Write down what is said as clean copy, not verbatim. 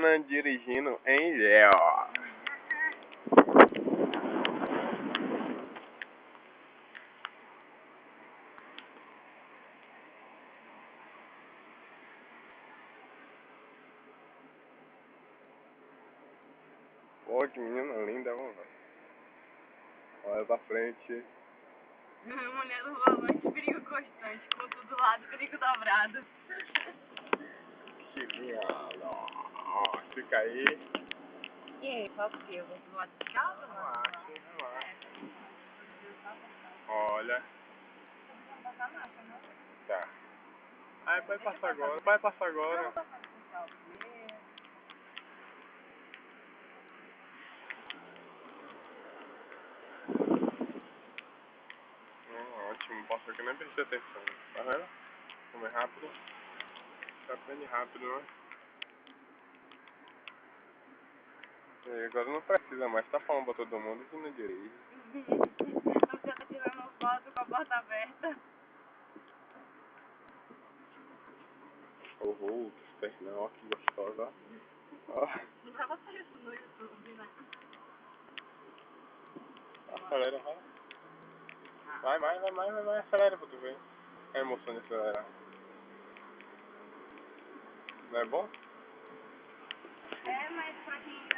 Ana dirigindo em Léo. Pô, que menina linda, mano. Olha pra frente. Mulher do volante, perigo constante, com tudo do lado, perigo dobrado. Que lindo. Ó, fica aí. E aí, qual que eu vou do lado de casa? Relaxa. Olha. Tá. Aí vai passar agora. Vai passar agora. Ótimo, posso aqui nem prestar atenção. Tá vendo? Como é rápido. Você aprende rápido, né? E agora não precisa mais, tá falando pra todo mundo que não dirige. Você tá tirando foto com a porta aberta. Oh, que pernão, ó, que gostosa, ó. Não vai botar isso no YouTube, né? Acelera, vai, acelera pra tu ver. A emoção de acelerar. Não é bom? É, mas pra quem